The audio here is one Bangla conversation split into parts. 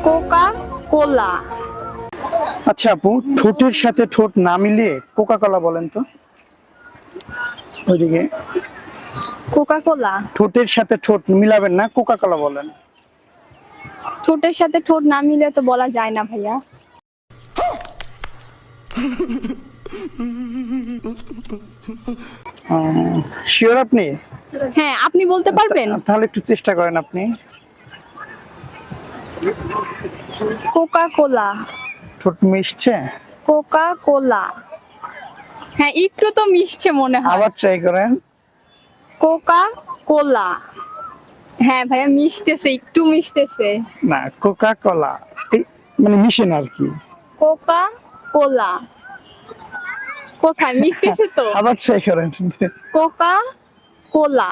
কোকা কোলা। আচ্ছা আপু, ঠোঁটের সাথে ঠোঁট না মিলিয়ে কোকা কোলা বলেন তো। ওইদিকে কোকা কোলা। ঠোঁটের সাথে ঠোঁট মিলাবেন না, কোকা কোলা বলেন। ঠোঁটের সাথে ঠোঁট না মিলে তো বলা যায় না ভাইয়া। শিওর আপনি? হ্যাঁ, আপনি বলতে পারবেন? তাহলে একটু চেষ্টা করেন আপনি। Coca Cola. ঠোঁট মিশছে? Coca Cola. হ্যাঁ, একটু তো মিশছে মনে হয়। আবার ট্রাই করেন। Coca Cola. হ্যাঁ ভাইয়া, মিশতেছে, একটু মিশতেছে। না, কোকা কোলা মানে মিশে না আর কি। Coca Cola. কোথায় মিশতেছে তো? আবার ট্রাই করেন। Coca Cola.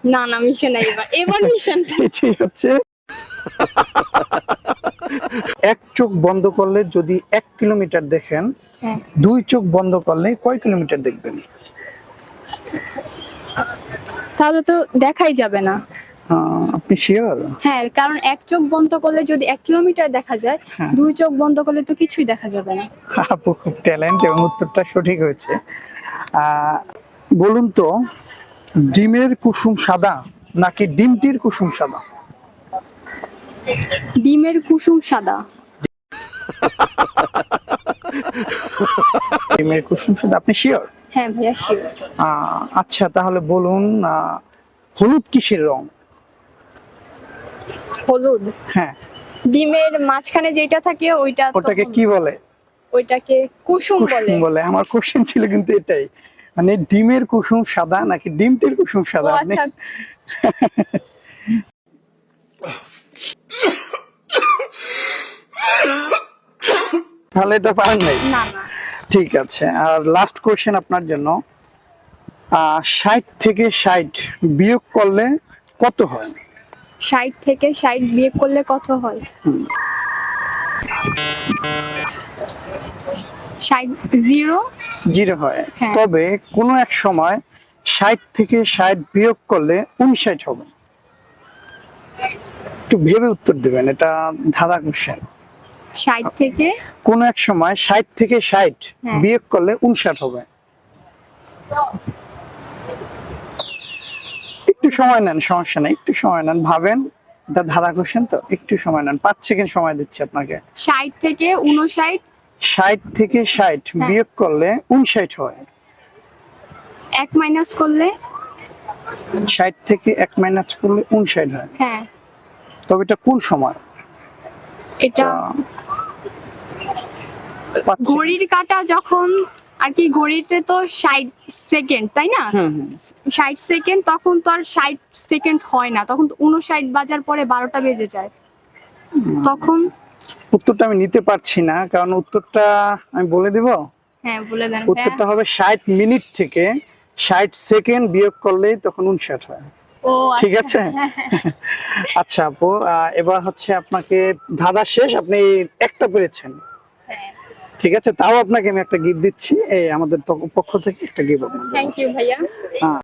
না না, মিশে নাই, এবার মিশে নাই। এটাই হচ্ছে। এক চোখ বন্ধ করলে যদি 1 কিলোমিটার দেখেন, হ্যাঁ। 2 চোখ বন্ধ করলে কয় কিলোমিটার দেখবেন? তাহলে তো দেখাই যাবে না। আপনি শিওর? হ্যাঁ, কারণ এক চোখ বন্ধ করলে যদি 1 কিলোমিটার দেখা যায়, হ্যাঁ। 2 চোখ বন্ধ করলে তো কিছুই দেখা যাবে না। আপু খুব ট্যালেন্ট এবং উত্তরটা সঠিক হয়েছে। বলুন তো, ডিমের কুসুম সাদা নাকি ডিমটির কুসুম সাদা? ডিমের কুসুম সাদা। ডিমের কুসুম সাদা, আপনি শিওর? হ্যাঁ ভাইয়া, শিওর। আচ্ছা তাহলে বলুন, হলুদ কিসের রং? হলুদ? হ্যাঁ। ডিমের মাঝখানে যেটা থাকে ওইটা তো ওটাকে হলুদ। কি বলে? ওইটাকে কুসুম বলে। কুসুম বলে। আমার কোশ্চেন ছিল কিন্তু এটাই, মানে ডিমের কুসুম সাদা নাকি ডিমটির কুসুম ও সাদা। আপনি আচ্ছা। তাহলে এটা পারেন নাই? না না। ঠিক আছে, আর লাস্ট কোশ্চেন আপনার জন্য। 60 থেকে 60 বিয়োগ করলে কত হয়? 60 থেকে 60 বিয়োগ করলে কত হয়? 60 জিরো। জিরো হয়। হ্যাঁ। তবে কোনো এক সময় 60 থেকে 60 বিয়োগ করলে 59 হবে। একটু ভেবে উত্তর দিবেন, এটা ধাঁধা কোশ্চেন। 60 থেকে কোন এক সময় 60 থেকে 60 হ্যাঁ। বিয়োগ করলে 59 হবে। একটু সময় নেন, সমস্যা নেই, একটু সময় নেন, ভাবেন। এটা ধাঁধা কোশ্চেন তো, একটু সময় নেন, 5 সেকেন্ড সময় দিচ্ছি আপনাকে। 60 থেকে 59। 60 থেকে 60 হ্যাঁ। বিয়োগ করলে 59 হয়। 1 মাইনাস করলে? 60 থেকে 1 মাইনাস করলে 59 হয়। হ্যাঁ। তবে এটা কোন সময়? এটা ঘড়ির কাঁটা যখন আর কি, ঘড়িতে তো 60 সেকেন্ড, তাই না? 60 সেকেন্ড, তখন তো আর 60 সেকেন্ড হয় না, তখন তো 59 বাজার পরে 12টা বেজে যায়, তখন। উত্তরটা আমি নিতে পারছি না, কারণ উত্তরটা আমি বলে দিব। হ্যাঁ, বলে দেন। উত্তরটা হবে 60 মিনিট থেকে 60 সেকেন্ড বিয়োগ করলেই তখন 59 হয়। ও ঠিক আছে। আচ্ছা আপু, এবার হচ্ছে আপনাকে ধাঁধা শেষ, আপনি একটা পেরেছেন। হ্যাঁ। ঠিক আছে, তাও আপনাকে আমি একটা গিফট দিচ্ছি, এই আমাদের পক্ষ থেকে একটা গিফট আপনাদের। থ্যাংক ইউ ভাইয়া।